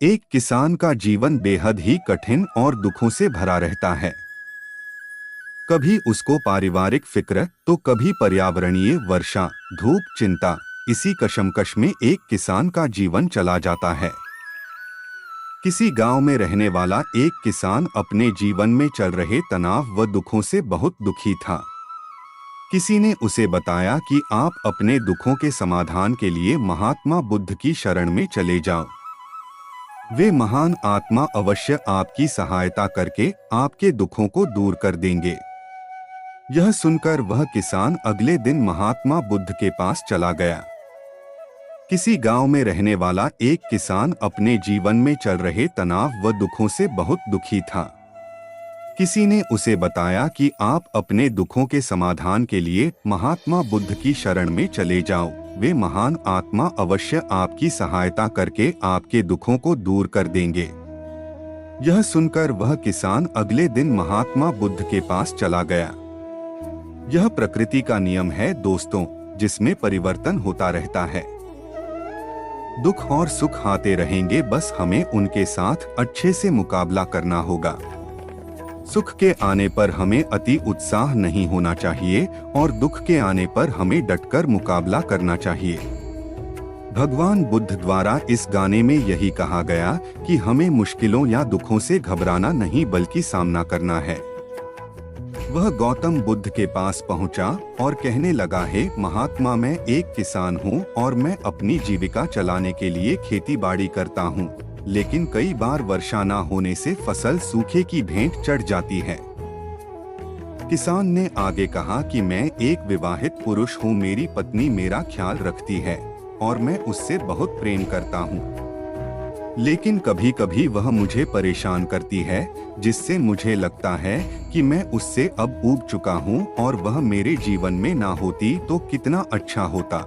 एक किसान का जीवन बेहद ही कठिन और दुखों से भरा रहता है। कभी उसको पारिवारिक फिक्र तो कभी पर्यावरणीय वर्षा, धूप, चिंता। इसी कशमकश में एक किसान का जीवन चला जाता है। किसी गांव में रहने वाला एक किसान अपने जीवन में चल रहे तनाव व दुखों से बहुत दुखी था। किसी ने उसे बताया कि आप अपने दुखों के समाधान के लिए महात्मा बुद्ध की शरण में चले जाओ। वे महान आत्मा अवश्य आपकी सहायता करके आपके दुखों को दूर कर देंगे। यह सुनकर वह किसान अगले दिन महात्मा बुद्ध के पास चला गया। किसी गांव में रहने वाला एक किसान अपने जीवन में चल रहे तनाव व दुखों से बहुत दुखी था। किसी ने उसे बताया कि आप अपने दुखों के समाधान के लिए महात्मा बुद्ध की शरण में चले जाओ। वे महान आत्मा अवश्य आपकी सहायता करके आपके दुखों को दूर कर देंगे। यह सुनकर वह किसान अगले दिन महात्मा बुद्ध के पास चला गया। यह प्रकृति का नियम है दोस्तों, जिसमें परिवर्तन होता रहता है। दुख और सुख आते रहेंगे, बस हमें उनके साथ अच्छे से मुकाबला करना होगा। सुख के आने पर हमें अति उत्साह नहीं होना चाहिए और दुख के आने पर हमें डटकर मुकाबला करना चाहिए। भगवान बुद्ध द्वारा इस गाने में यही कहा गया कि हमें मुश्किलों या दुखों से घबराना नहीं बल्कि सामना करना है। वह गौतम बुद्ध के पास पहुंचा और कहने लगा, हे महात्मा, मैं एक किसान हूं और मैं अपनी जीविका चलाने के लिए खेती बाड़ी करता हूं, लेकिन कई बार वर्षा न होने से फसल सूखे की भेंट चढ़ जाती है। किसान ने आगे कहा कि मैं एक विवाहित पुरुष हूं, मेरी पत्नी मेरा ख्याल रखती है और मैं उससे बहुत प्रेम करता हूं, लेकिन कभी कभी वह मुझे परेशान करती है, जिससे मुझे लगता है कि मैं उससे अब ऊब चुका हूं और वह मेरे जीवन में ना होती तो कितना अच्छा होता।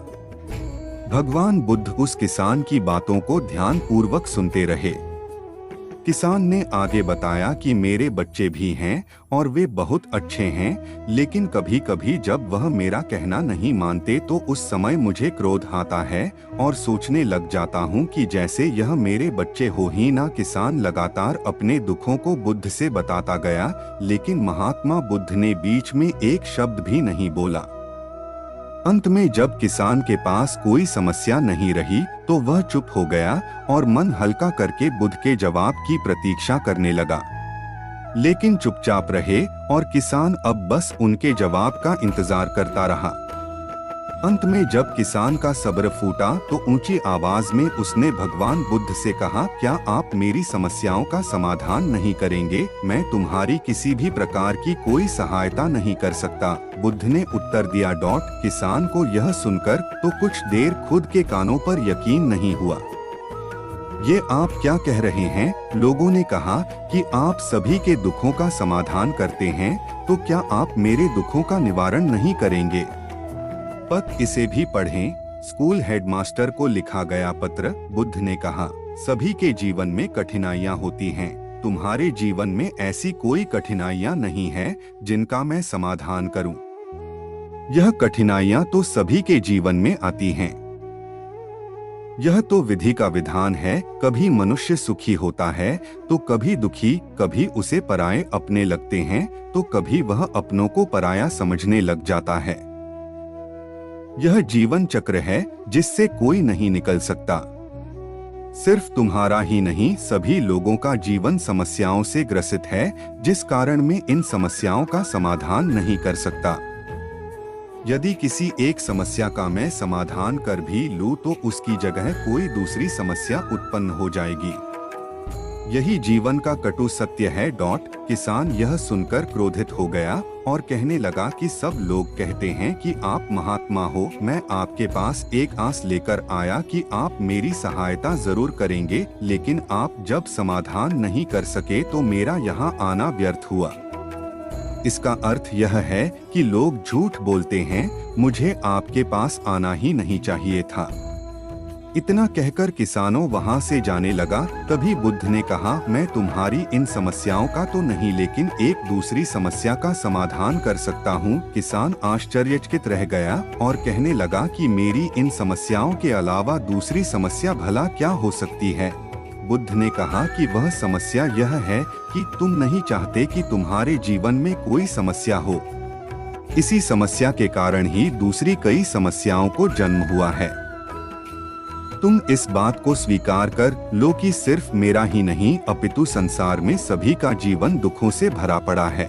भगवान बुद्ध उस किसान की बातों को ध्यान पूर्वक सुनते रहे। किसान ने आगे बताया कि मेरे बच्चे भी हैं और वे बहुत अच्छे हैं, लेकिन कभी कभी जब वह मेरा कहना नहीं मानते तो उस समय मुझे क्रोध आता है और सोचने लग जाता हूँ कि जैसे यह मेरे बच्चे हो ही ना। किसान लगातार अपने दुखों को बुद्ध से बताता गया, लेकिन महात्मा बुद्ध ने बीच में एक शब्द भी नहीं बोला। अंत में जब किसान के पास कोई समस्या नहीं रही तो वह चुप हो गया और मन हल्का करके बुद्ध के जवाब की प्रतीक्षा करने लगा। लेकिन चुपचाप रहे और किसान अब बस उनके जवाब का इंतजार करता रहा। अंत में जब किसान का सब्र फूटा तो ऊंची आवाज में उसने भगवान बुद्ध से कहा, क्या आप मेरी समस्याओं का समाधान नहीं करेंगे? मैं तुम्हारी किसी भी प्रकार की कोई सहायता नहीं कर सकता। बुद्ध ने उत्तर दिया। किसान को यह सुनकर तो कुछ देर खुद के कानों पर यकीन नहीं हुआ। ये आप क्या कह रहे हैं? लोगों ने कहा कि आप सभी के दुखों का समाधान करते हैं, तो क्या आप मेरे दुखों का निवारण नहीं करेंगे? पत्र इसे भी पढ़ें। स्कूल हेडमास्टर को लिखा गया पत्र। बुद्ध ने कहा, सभी के जीवन में कठिनाइयां होती हैं। तुम्हारे जीवन में ऐसी कोई कठिनाइयां नहीं है जिनका मैं समाधान करूं। यह कठिनाइयां तो सभी के जीवन में आती हैं। यह तो विधि का विधान है। कभी मनुष्य सुखी होता है तो कभी दुखी, कभी उसे पराये अपने लगते हैं तो कभी वह अपनों को पराया समझने लग जाता है। यह जीवन चक्र है जिससे कोई नहीं निकल सकता। सिर्फ तुम्हारा ही नहीं, सभी लोगों का जीवन समस्याओं से ग्रसित है, जिस कारण मैं इन समस्याओं का समाधान नहीं कर सकता। यदि किसी एक समस्या का मैं समाधान कर भी लूं तो उसकी जगह कोई दूसरी समस्या उत्पन्न हो जाएगी। यही जीवन का कटु सत्य है। किसान यह सुनकर क्रोधित हो गया और कहने लगा कि सब लोग कहते हैं कि आप महात्मा हो। मैं आपके पास एक आस लेकर आया कि आप मेरी सहायता जरूर करेंगे, लेकिन आप जब समाधान नहीं कर सके तो मेरा यहाँ आना व्यर्थ हुआ। इसका अर्थ यह है कि लोग झूठ बोलते हैं। मुझे आपके पास आना ही नहीं चाहिए था। इतना कहकर किसानों वहां से जाने लगा। तभी बुद्ध ने कहा, मैं तुम्हारी इन समस्याओं का तो नहीं, लेकिन एक दूसरी समस्या का समाधान कर सकता हूँ। किसान आश्चर्यचकित रह गया और कहने लगा कि मेरी इन समस्याओं के अलावा दूसरी समस्या भला क्या हो सकती है? बुद्ध ने कहा कि वह समस्या यह है कि तुम नहीं चाहते कि तुम्हारे जीवन में कोई समस्या हो। इसी समस्या के कारण ही दूसरी कई समस्याओं को जन्म हुआ है। तुम इस बात को स्वीकार कर लो कि सिर्फ मेरा ही नहीं अपितु संसार में सभी का जीवन दुखों से भरा पड़ा है।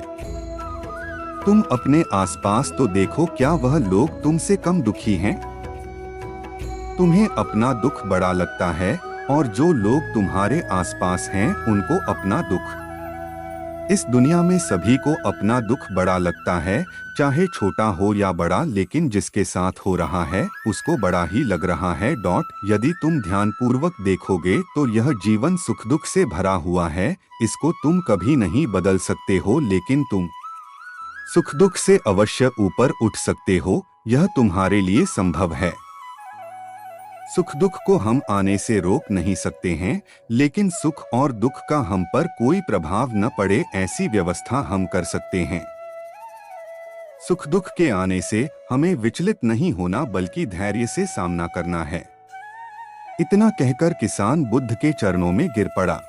तुम अपने आसपास तो देखो, क्या वह लोग तुमसे कम दुखी हैं? तुम्हें अपना दुख बड़ा लगता है और जो लोग तुम्हारे आसपास हैं उनको अपना दुख। इस दुनिया में सभी को अपना दुख बड़ा लगता है, चाहे छोटा हो या बड़ा, लेकिन जिसके साथ हो रहा है उसको बड़ा ही लग रहा है। यदि तुम ध्यानपूर्वक देखोगे तो यह जीवन सुख दुख से भरा हुआ है। इसको तुम कभी नहीं बदल सकते हो, लेकिन तुम सुख दुख से अवश्य ऊपर उठ सकते हो। यह तुम्हारे लिए संभव है। सुख दुख को हम आने से रोक नहीं सकते हैं, लेकिन सुख और दुख का हम पर कोई प्रभाव न पड़े ऐसी व्यवस्था हम कर सकते हैं। सुख दुख के आने से हमें विचलित नहीं होना, बल्कि धैर्य से सामना करना है। इतना कहकर किसान बुद्ध के चरणों में गिर पड़ा।